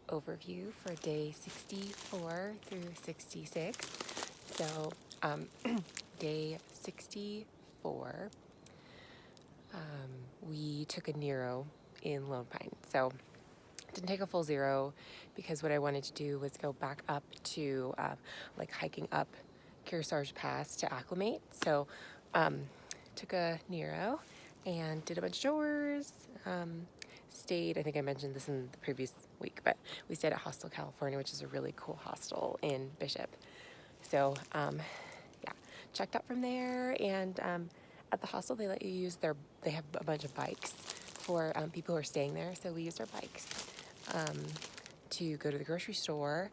Overview for day 64 through 66. So, day 64, we took a Nero in Lone Pine. So, didn't take a full zero because what I wanted to do was go back up to like hiking up Kearsarge Pass to acclimate. So, took a Nero and did a bunch of chores. Stayed, I think I mentioned this in the previous week, but we stayed at Hostel California, which is a really cool hostel in Bishop. So, yeah, checked out from there, and at the hostel they let you use they have a bunch of bikes for people who are staying there. So we used our bikes to go to the grocery store.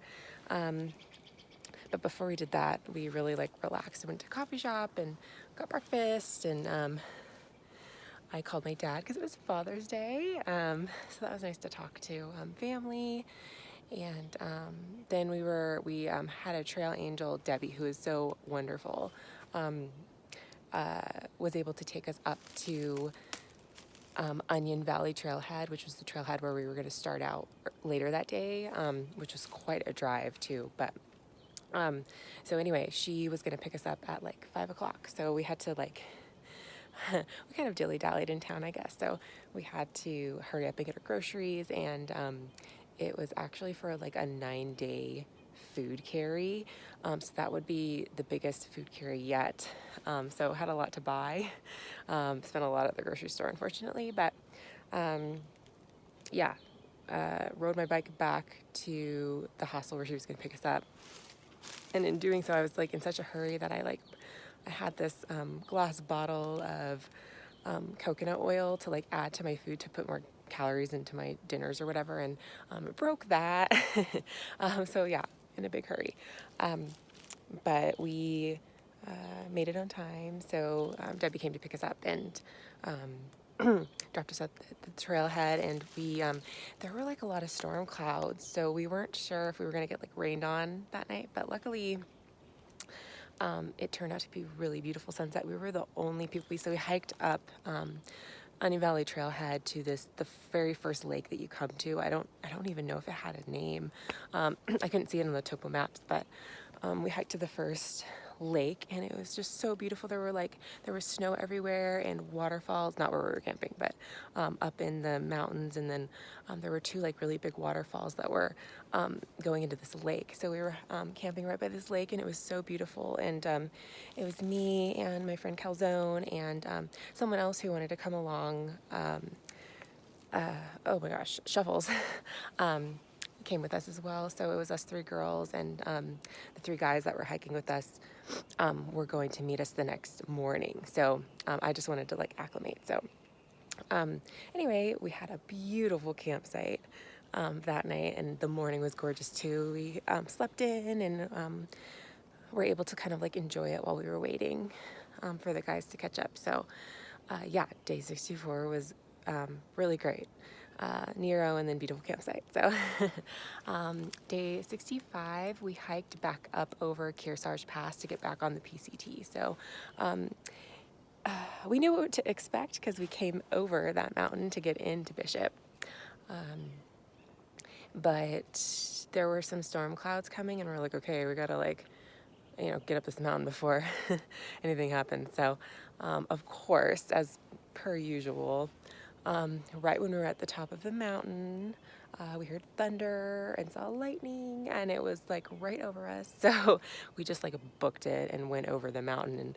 But before we did that, we really relaxed and went to a coffee shop and got breakfast, and I called my dad because it was Father's Day, so that was nice to talk to family. And then we had a trail angel, Debbie, who is so wonderful, was able to take us up to Onion Valley Trailhead, which was the trailhead where we were going to start out later that day, which was quite a drive too. But so anyway, she was going to pick us up at 5 o'clock. So we had to we kind of dilly-dallied in town, I guess. So we had to hurry up and get our groceries, and it was actually for a 9-day food carry. So that would be the biggest food carry yet. So had a lot to buy. Spent a lot at the grocery store, unfortunately, but yeah, rode my bike back to the hostel where she was going to pick us up. And in doing so, I was in such a hurry that I had this glass bottle of coconut oil to add to my food to put more calories into my dinners or whatever, and it broke that. So yeah, in a big hurry. But we made it on time. So Debbie came to pick us up and dropped us at the trailhead, and we there were a lot of storm clouds, so we weren't sure if we were going to get rained on that night, but luckily it turned out to be really beautiful sunset. We were the only people. So we hiked up Onion Valley Trailhead to the very first lake that you come to. I don't even know if it had a name. I couldn't see it on the topo maps, but we hiked to the first lake, and it was just so beautiful. There was snow everywhere and waterfalls, not where we were camping, but up in the mountains, and then there were two really big waterfalls that were going into this lake. So we were camping right by this lake, and it was so beautiful. And it was me and my friend Calzone and someone else who wanted to come along. Oh my gosh, Shuffles. Came with us as well. So it was us three girls, and the three guys that were hiking with us were going to meet us the next morning. So I just wanted to acclimate. So anyway, we had a beautiful campsite that night, and the morning was gorgeous too. We slept in and were able to kind of enjoy it while we were waiting for the guys to catch up. So yeah, day 64 was really great. Nero, and then beautiful campsite. So day 65, we hiked back up over Kearsarge Pass to get back on the PCT. So we knew what to expect because we came over that mountain to get into Bishop. But there were some storm clouds coming, and we're okay, we gotta get up this mountain before anything happens. So of course, as per usual, right when we were at the top of the mountain, we heard thunder and saw lightning, and it was right over us. So we just booked it and went over the mountain, and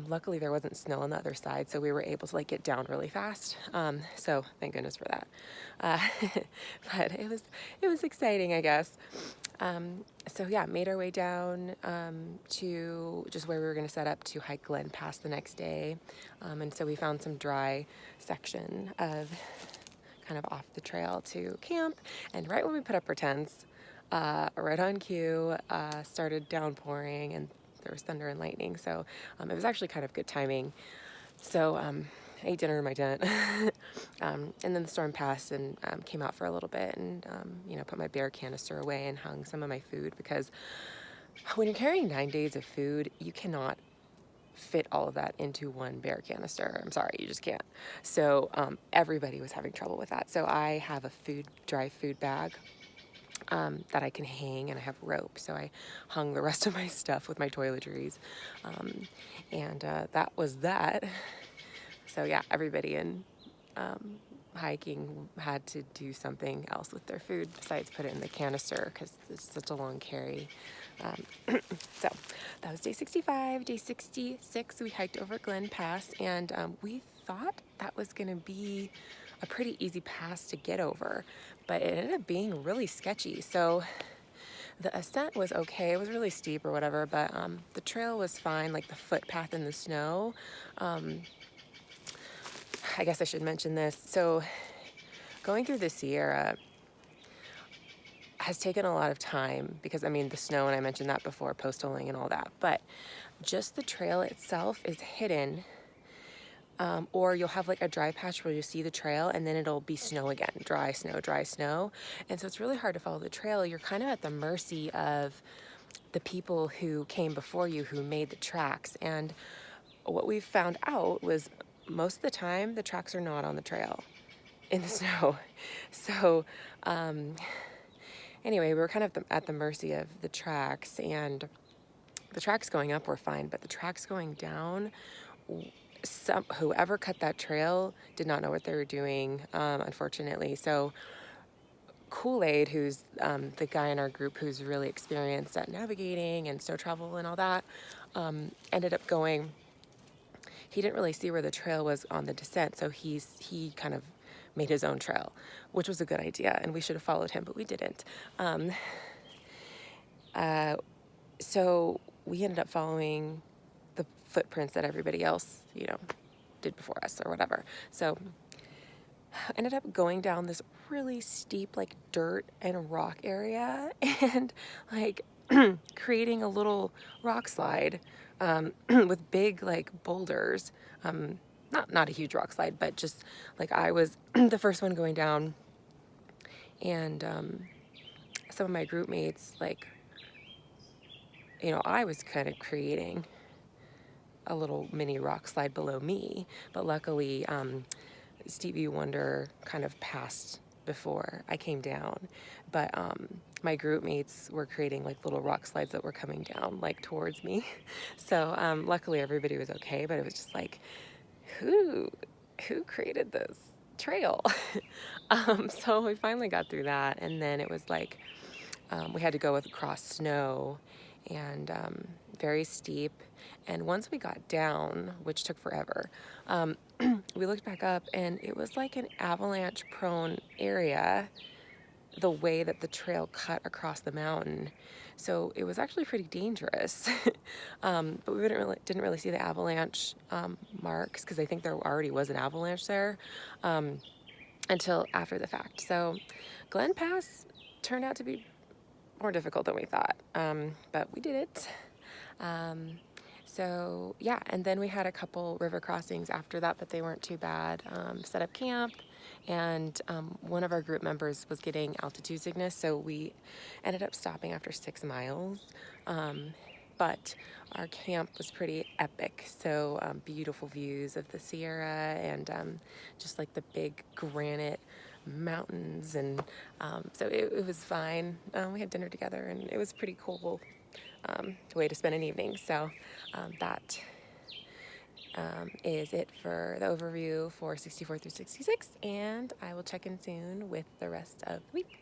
luckily there wasn't snow on the other side, so we were able to get down really fast. So thank goodness for that. But it was exciting, I guess. So yeah, made our way down to just where we were going to set up to hike Glen Pass the next day. And so we found some dry section of kind of off the trail to camp. And right when we put up our tents, right on cue, started downpouring, and there was thunder and lightning. So it was actually kind of good timing. So I ate dinner in my tent. And then the storm passed, and came out for a little bit, and put my bear canister away and hung some of my food, because when you're carrying 9 days of food, you cannot fit all of that into one bear canister. I'm sorry, you just can't. So everybody was having trouble with that. So I have a dry food bag that I can hang, and I have rope. So I hung the rest of my stuff with my toiletries. And that was that. So yeah, everybody in hiking had to do something else with their food besides put it in the canister because it's such a long carry. So that was day 65. Day 66, we hiked over Glen Pass, and we thought that was going to be a pretty easy pass to get over, but it ended up being really sketchy. So the ascent was okay. It was really steep or whatever, but the trail was fine, like the footpath in the snow. I guess I should mention this. So going through the Sierra has taken a lot of time because, I mean, the snow, and I mentioned that before, post-holing and all that, but just the trail itself is hidden, or you'll have like a dry patch where you see the trail and then it'll be snow again, dry snow. And so it's really hard to follow the trail. You're kind of at the mercy of the people who came before you, who made the tracks. And what we found out was most of the time the tracks are not on the trail in the snow. So anyway, we were kind of at the mercy of the tracks, and the tracks going up were fine, but the tracks going down, whoever cut that trail did not know what they were doing, unfortunately. So Kool-Aid, who's the guy in our group who's really experienced at navigating and snow travel and all that, ended up going. He didn't really see where the trail was on the descent, so he kind of made his own trail, which was a good idea, and we should have followed him, but we didn't. So we ended up following the footprints that everybody else, did before us or whatever. So ended up going down this really steep, like dirt and rock area, and like creating a little rock slide with big like boulders. Not a huge rock slide, but just like I was the first one going down, and some of my group mates, like, I was kind of creating a little mini rock slide below me, but luckily Stevie Wonder kind of passed before I came down, but my group mates were creating like little rock slides that were coming down like towards me. So luckily everybody was okay, but it was just like, who created this trail? So we finally got through that, and then it was like we had to go across snow, and very steep. And once we got down, which took forever, we looked back up, and it was like an avalanche prone area, the way that the trail cut across the mountain. So it was actually pretty dangerous. But we didn't really see the avalanche marks, because I think there already was an avalanche there until after the fact. So Glen Pass turned out to be more difficult than we thought, but we did it. So yeah, and then we had a couple river crossings after that, but they weren't too bad. Set up camp, and one of our group members was getting altitude sickness, so we ended up stopping after 6 miles. But our camp was pretty epic, so beautiful views of the Sierra, and just like the big granite mountains, and so it was fine. We had dinner together, and it was pretty cool way to spend an evening. So that is it for the overview for 64 through 66, and I will check in soon with the rest of the week.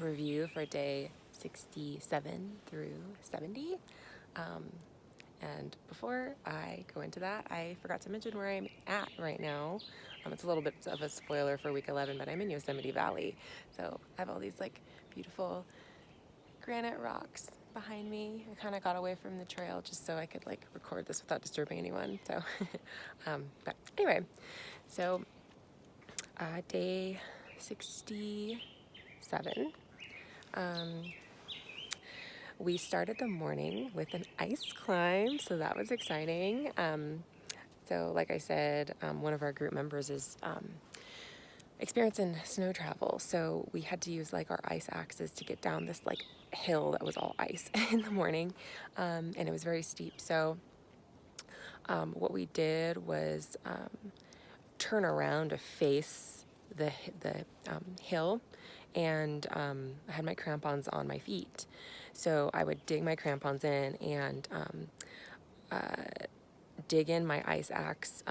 Overview for day 67 through 70. And before I go into that, I forgot to mention where I'm at right now. It's a little bit of a spoiler for week 11, but I'm in Yosemite Valley. So I have all these like beautiful granite rocks behind me. I kind of got away from the trail just so I could like record this without disturbing anyone. So, but anyway, so day 67. we started the morning with an ice climb, so that was exciting. So like I said, one of our group members is experiencing snow travel, so we had to use like our ice axes to get down this like hill that was all ice in the morning, and it was very steep. So what we did was turn around to face the hill, and I had my crampons on my feet. So I would dig my crampons in and dig in my ice axe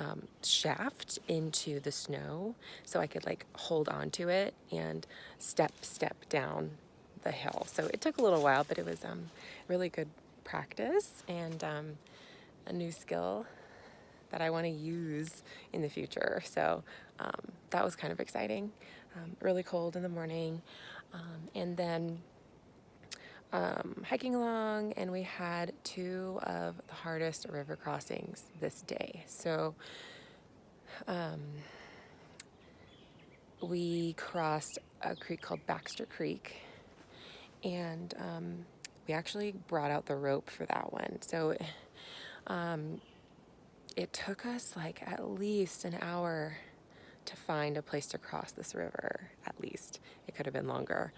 shaft into the snow so I could like hold on to it and step down the hill. So it took a little while, but it was really good practice and a new skill that I want to use in the future. So that was kind of exciting. Really cold in the morning. And then hiking along, and we had two of the hardest river crossings this day. So we crossed a creek called Baxter Creek, and we actually brought out the rope for that one. So it took us like at least an hour to find a place to cross this river. At least it could have been longer.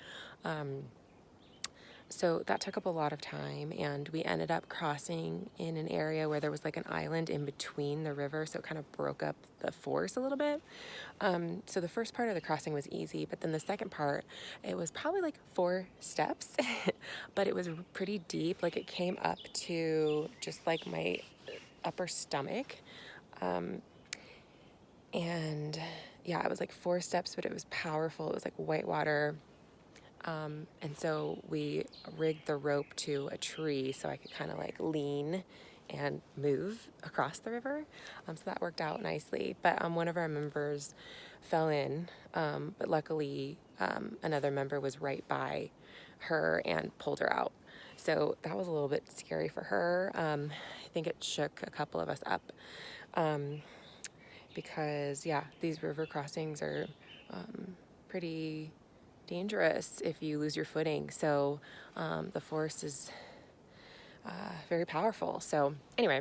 So that took up a lot of time, and we ended up crossing in an area where there was like an island in between the river, so it kind of broke up the force a little bit. So the first part of the crossing was easy, but then the second part, it was probably like 4 steps, but it was pretty deep. Like it came up to just like my upper stomach. And yeah, it was like 4 steps, but it was powerful. It was like white water. And so we rigged the rope to a tree so I could kind of like lean and move across the river. So that worked out nicely. But one of our members fell in, but luckily another member was right by her and pulled her out. So that was a little bit scary for her. I think it shook a couple of us up because, yeah, these river crossings are pretty dangerous if you lose your footing. So the force is very powerful. So anyway,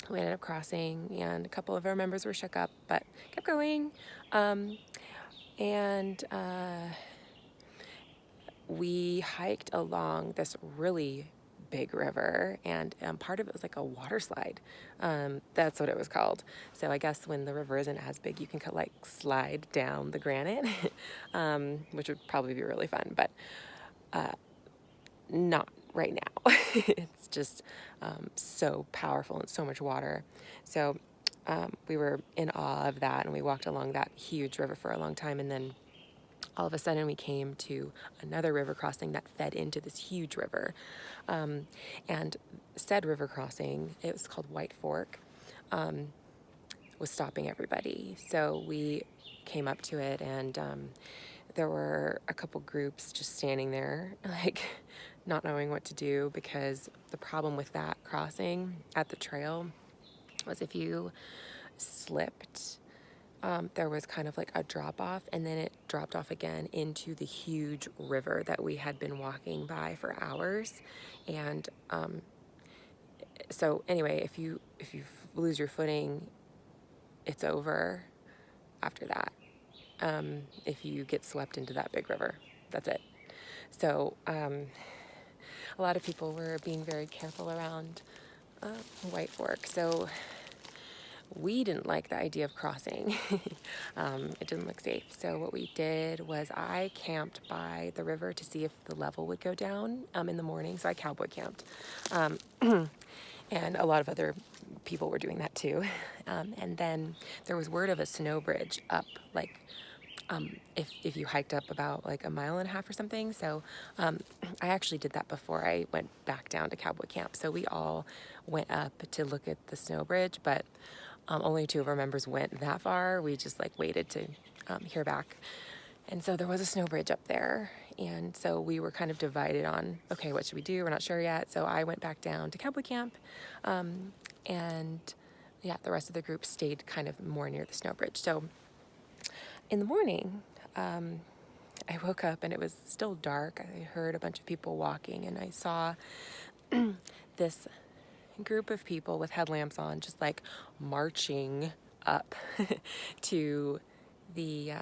we ended up crossing, and a couple of our members were shook up, but kept going. And we hiked along this really big river, and part of it was like a water slide. That's what it was called. So I guess when the river isn't as big, you can like slide down the granite, which would probably be really fun, but not right now. It's just so powerful and so much water. So we were in awe of that, and we walked along that huge river for a long time, and then all of a sudden we came to another river crossing that fed into this huge river. And said river crossing, it was called White Fork, was stopping everybody. So we came up to it, and there were a couple groups just standing there, like not knowing what to do, because the problem with that crossing at the trail was if you slipped, there was kind of like a drop off, and then it dropped off again into the huge river that we had been walking by for hours. And so anyway, if you lose your footing, it's over after that. If you get swept into that big river, that's it. So a lot of people were being very careful around White Fork. So we didn't like the idea of crossing. It didn't look safe. So what we did was I camped by the river to see if the level would go down in the morning. So I cowboy camped. And a lot of other people were doing that too. And then there was word of a snow bridge up, like if you hiked up about like 1.5 miles or something. So I actually did that before I went back down to cowboy camp. So we all went up to look at the snow bridge, but only 2 of our members went that far. We just like waited to hear back. And so there was a snow bridge up there. And so we were kind of divided on, okay, what should we do? We're not sure yet. So I went back down to cowboy camp. And yeah, the rest of the group stayed kind of more near the snow bridge. So in the morning, I woke up and it was still dark. I heard a bunch of people walking, and I saw this group of people with headlamps on just like marching up to the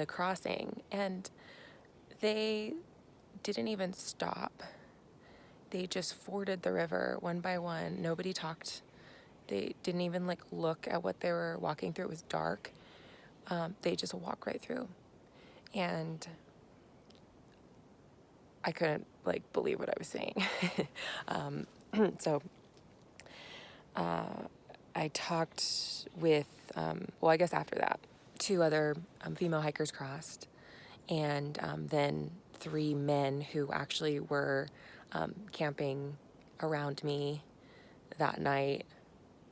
crossing, and they didn't even stop. They just forded the river one by one. Nobody talked. They didn't even like look at what they were walking through. It was dark. They just walked right through, and I couldn't like believe what I was seeing. So I talked with, well, I guess after that, 2 other female hikers crossed, and then 3 men who actually were camping around me that night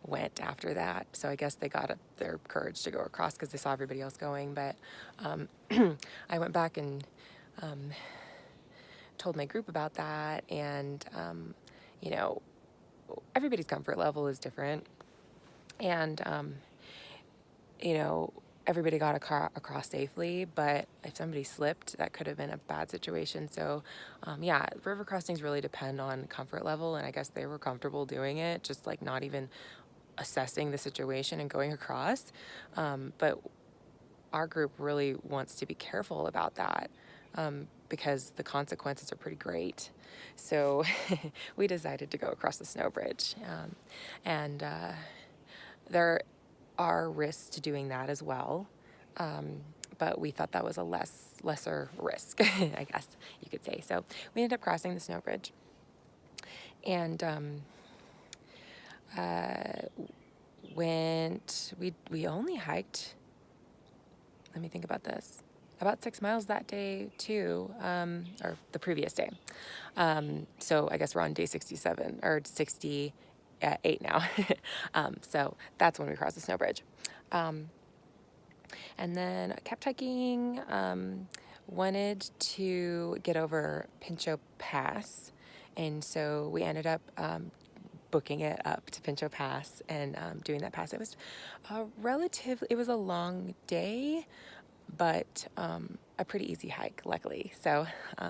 went after that. So I guess they got up their courage to go across because they saw everybody else going. But I went back and told my group about that, and you know, everybody's comfort level is different, and you know, everybody got across safely, but if somebody slipped, that could have been a bad situation. So yeah, river crossings really depend on comfort level, and I guess they were comfortable doing it, just like not even assessing the situation and going across. But our group really wants to be careful about that, because the consequences are pretty great. So we decided to go across the snow bridge, and there are risks to doing that as well, but we thought that was a lesser risk, I guess you could say. So we ended up crossing the snow bridge, and we only hiked, let me think about this, about 6 miles that day too, or the previous day. So I guess we're on day 67 or 68 now. So that's when we crossed the snow bridge. And then I kept hiking, wanted to get over Pincho Pass. And so we ended up booking it up to Pincho Pass and doing that pass. It was it was a long day, but a pretty easy hike, luckily. So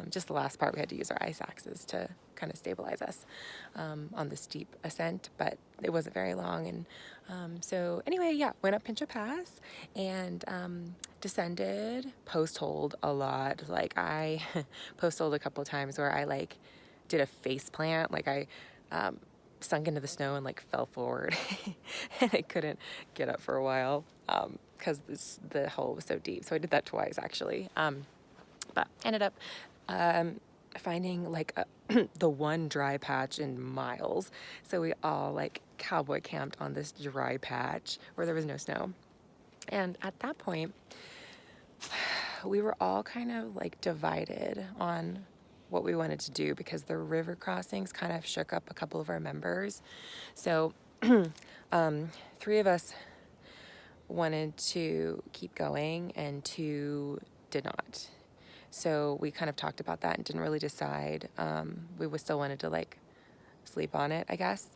just the last part, we had to use our ice axes to kind of stabilize us on the steep ascent, but it wasn't very long. And so anyway, yeah, went up Pincho Pass and descended, post-hold a lot. Like I post-hold a couple of times where I like did a face plant, like I sunk into the snow and like fell forward and I couldn't get up for a while because the hole was so deep. So I did that twice actually, but ended up finding like the one dry patch in miles. So we all like cowboy camped on this dry patch where there was no snow. And at that point, we were all kind of like divided on what we wanted to do because the river crossings kind of shook up a couple of our members. So 3 of us wanted to keep going and 2 did not. So we kind of talked about that and didn't really decide. We still wanted to like sleep on it, I guess.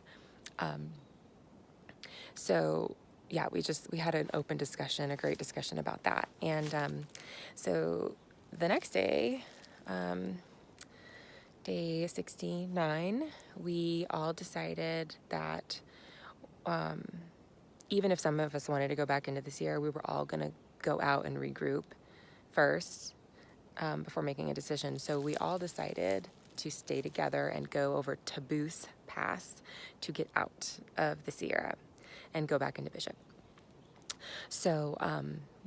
So yeah, we had an open discussion, a great discussion about that. And so the next day, day 69, we all decided that even if some of us wanted to go back into the Sierra, we were all going to go out and regroup first before making a decision. So we all decided to stay together and go over Taboose Pass to get out of the Sierra and go back into Bishop. So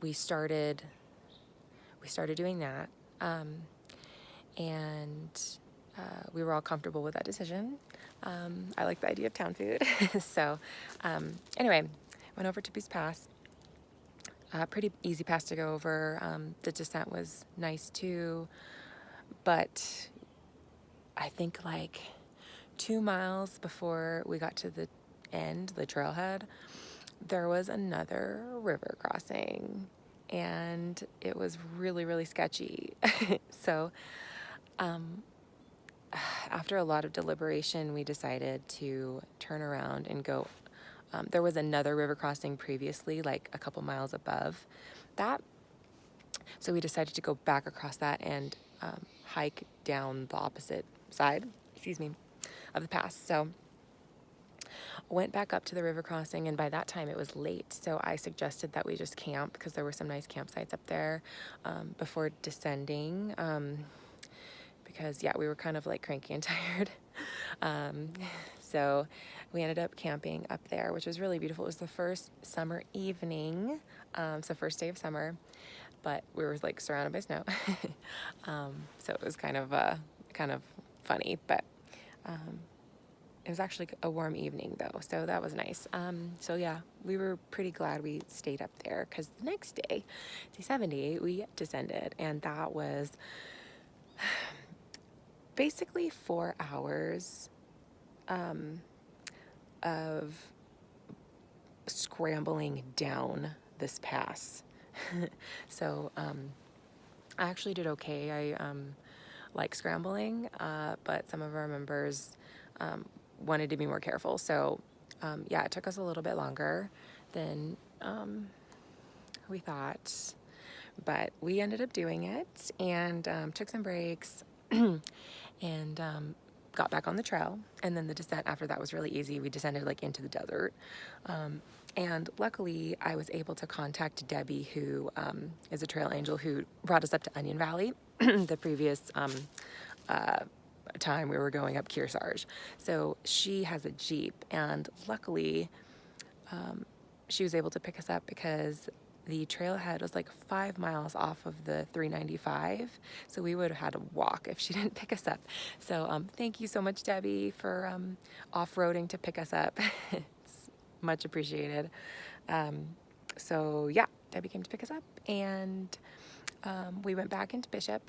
we started doing that, and we were all comfortable with that decision. I like the idea of town food. So anyway, went over to Taboose Pass. Pretty easy pass to go over. The descent was nice too, but I think like 2 miles before we got to the end, the trailhead, there was another river crossing, and it was really, really sketchy. So after a lot of deliberation, we decided to turn around and go. There was another river crossing previously, like a couple miles above that, So we decided to go back across that and hike down the opposite side, of the pass. So went back up to the river crossing, and by that time it was late. So I suggested that we just camp because there were some nice campsites up there before descending. Because we were kind of like cranky and tired. So we ended up camping up there, which was really beautiful. It was the first summer evening, so first day of summer, but we were like surrounded by snow. So it was kind of funny, but it was actually a warm evening though, so that was nice. So yeah, we were pretty glad we stayed up there because the next day, day 70, we descended, and that was basically 4 hours of scrambling down this pass. So I actually did okay. I like scrambling, but some of our members wanted to be more careful. So it took us a little bit longer than we thought, but we ended up doing it and took some breaks and got back on the trail. And then the descent after that was really easy. We descended like into the desert. And luckily I was able to contact Debbie, who is a trail angel who brought us up to Onion Valley the previous time we were going up Kearsarge. So she has a Jeep, and luckily she was able to pick us up because the trailhead was like 5 miles off of the 395, so we would have had to walk if she didn't pick us up. So thank you so much, Debbie, for off-roading to pick us up. It's much appreciated. So yeah, Debbie came to pick us up, and we went back into Bishop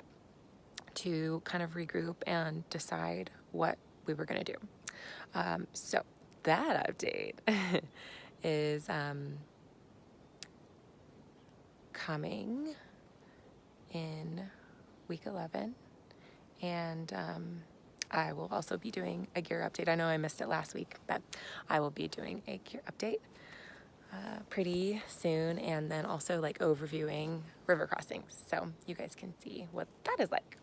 to kind of regroup and decide what we were going to do. So that update is coming in week 11, and I will also be doing a gear update. I know I missed it last week, but I will be doing a gear update pretty soon, and then also like overviewing river crossings, so you guys can see what that is like.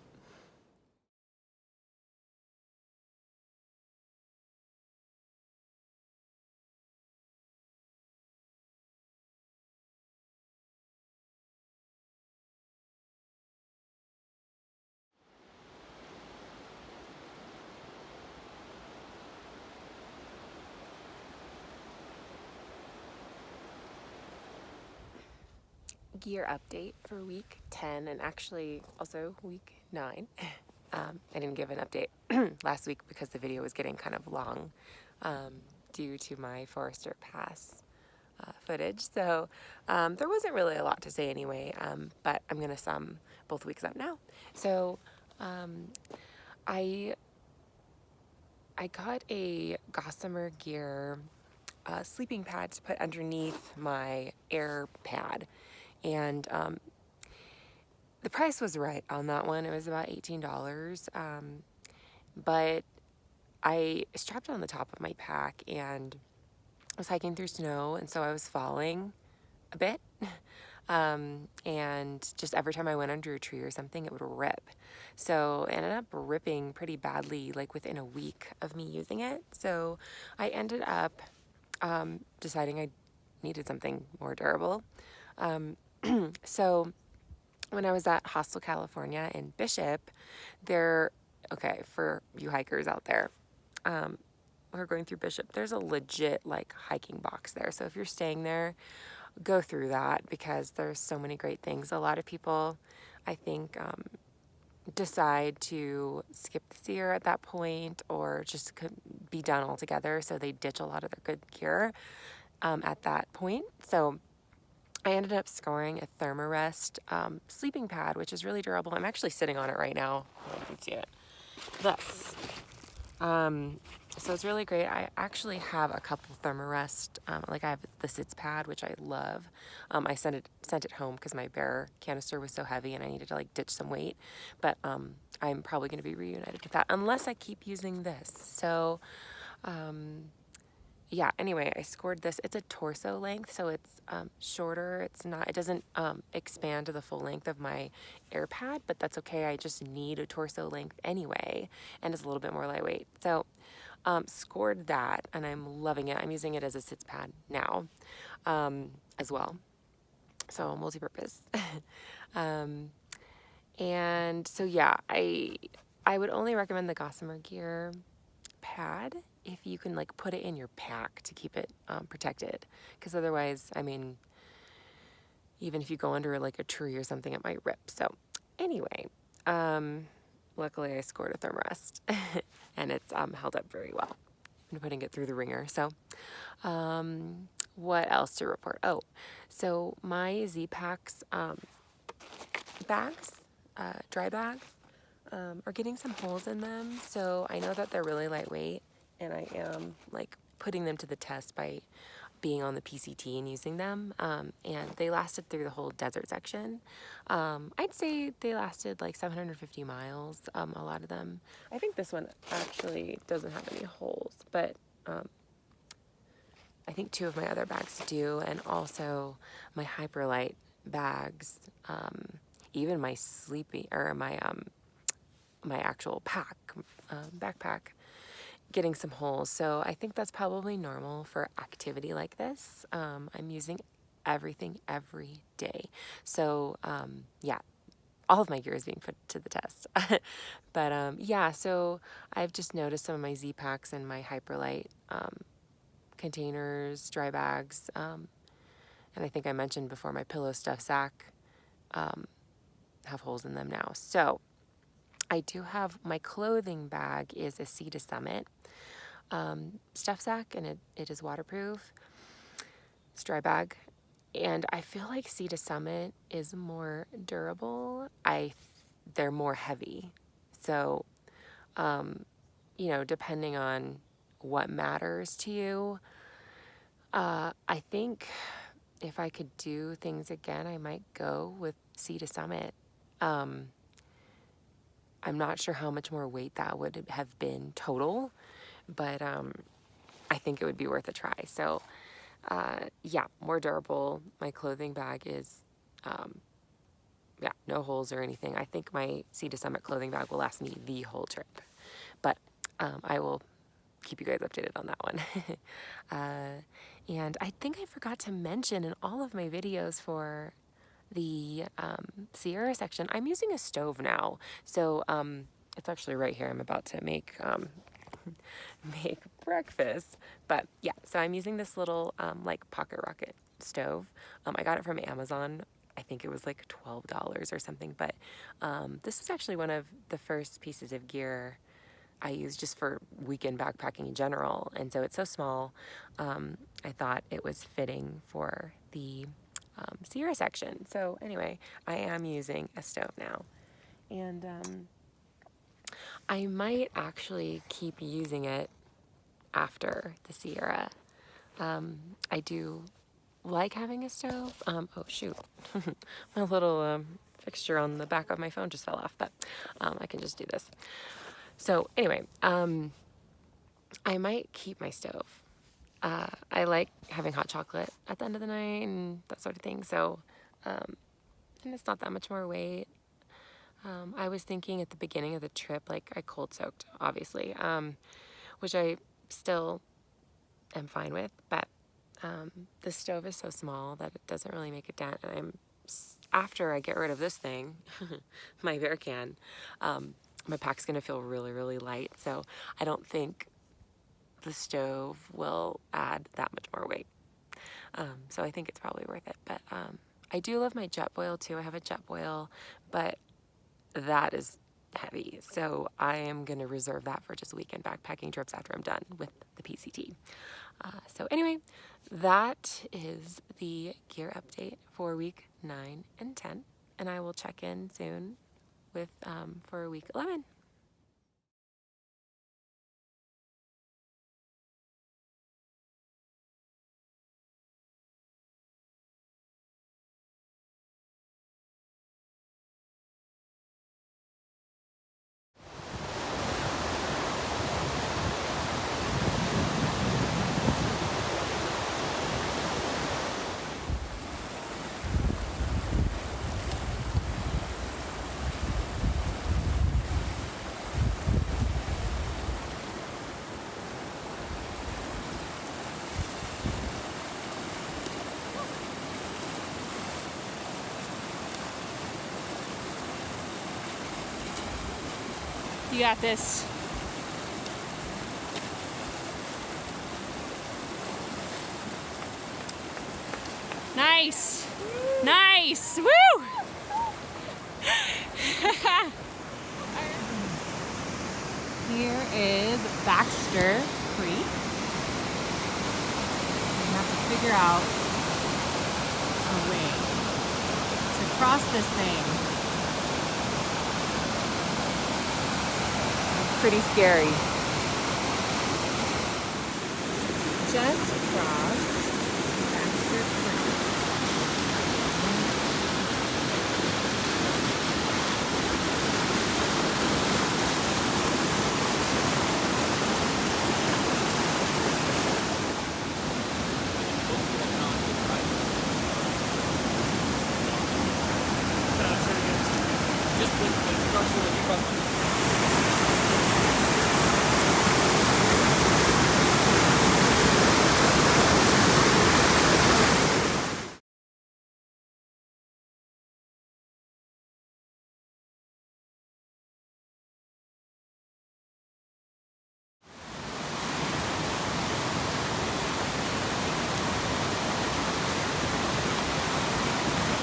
Gear update for week 10, and actually also week 9. I didn't give an update last week because the video was getting kind of long due to my Forester Pass footage. So there wasn't really a lot to say anyway, but I'm going to sum both weeks up now. So I got a Gossamer Gear sleeping pad to put underneath my air pad. And the price was right on that one. It was about $18. But I strapped it on the top of my pack and I was hiking through snow, and so I was falling a bit. And just every time I went under a tree or something, it would rip. So it ended up ripping pretty badly, like within a week of me using it. So I ended up deciding I needed something more durable. So when I was at Hostel, California in Bishop, okay, for you hikers out there, we're going through Bishop, there's a legit like hiking box there. So if you're staying there, go through that because there's so many great things. A lot of people, I think, decide to skip the year at that point or just be done altogether. So they ditch a lot of their good gear at that point. So I ended up scoring a Thermarest sleeping pad, which is really durable. I'm actually sitting on it right now. I don't know if you can see it. Thus. So it's really great. I actually have a couple Thermarest, like I have the Sits pad, which I love. I sent it home because my Bear canister was so heavy and I needed to like ditch some weight. But I'm probably going to be reunited with that unless I keep using this. So yeah, anyway, I scored this. It's a torso length, so it's shorter. It doesn't expand to the full length of my AirPad, but that's okay. I just need a torso length anyway, and it's a little bit more lightweight. So scored that, and I'm loving it. I'm using it as a sits pad now as well. So multi-purpose. um, and so yeah, I would only recommend the Gossamer Gear pad if you can like put it in your pack to keep it protected, because otherwise, I mean, even if you go under like a tree or something, it might rip. So anyway, luckily I scored a thermarest and it's held up very well. I'm putting it through the ringer. So what else to report? Oh, so my Z-Packs bags, dry bags, are getting some holes in them. So I know that they're really lightweight, and I am like putting them to the test by being on the PCT and using them. And they lasted through the whole desert section. I'd say they lasted like 750 miles, a lot of them. I think this one actually doesn't have any holes, but I think 2 of my other bags do, and also my Hyperlight bags, even my my actual backpack, getting some holes. So I think that's probably normal for activity like this. I'm using everything every day. So yeah, all of my gear is being put to the test. But yeah, so I've just noticed some of my Z-Packs and my Hyperlight containers, dry bags, and I think I mentioned before my pillow stuff sack have holes in them now. So I do have my clothing bag is a Sea to Summit stuff sack, and it is waterproof. It's a dry bag, and I feel like Sea to Summit is more durable. They're more heavy, so you know, depending on what matters to you, I think if I could do things again, I might go with Sea to Summit. I'm not sure how much more weight that would have been total, but I think it would be worth a try. So yeah, more durable. My clothing bag is, yeah, no holes or anything. I think my Sea to Summit clothing bag will last me the whole trip, but I will keep you guys updated on that one. And I think I forgot to mention in all of my videos for the Sierra section, I'm using a stove now. So it's actually right here. I'm about to make make breakfast. But yeah, so I'm using this little like pocket rocket stove. I got it from Amazon. I think it was like $12 or something. But this was actually one of the first pieces of gear I use just for weekend backpacking in general. And so it's so small, I thought it was fitting for the Sierra section. So anyway, I am using a stove now. And I might actually keep using it after the Sierra. I do like having a stove. Oh shoot, my little fixture on the back of my phone just fell off, but I can just do this. So anyway, I might keep my stove. I like having hot chocolate at the end of the night and that sort of thing. So, and it's not that much more weight. I was thinking at the beginning of the trip, like I cold soaked, obviously, which I still am fine with, but the stove is so small that it doesn't really make a dent. And after I get rid of this thing, my bear can, my pack's gonna feel really, really light. So I don't think the stove will add that much more weight. So I think it's probably worth it. But I do love my Jetboil too. I have a Jetboil, but that is heavy. So I am gonna reserve that for just weekend backpacking trips after I'm done with the PCT. So anyway, that is the gear update for week 9 and 10. And I will check in soon with for week 11. You got this. Nice. Nice. Woo! Here is Baxter Creek. We have to figure out a way to cross this thing. It's pretty scary. Just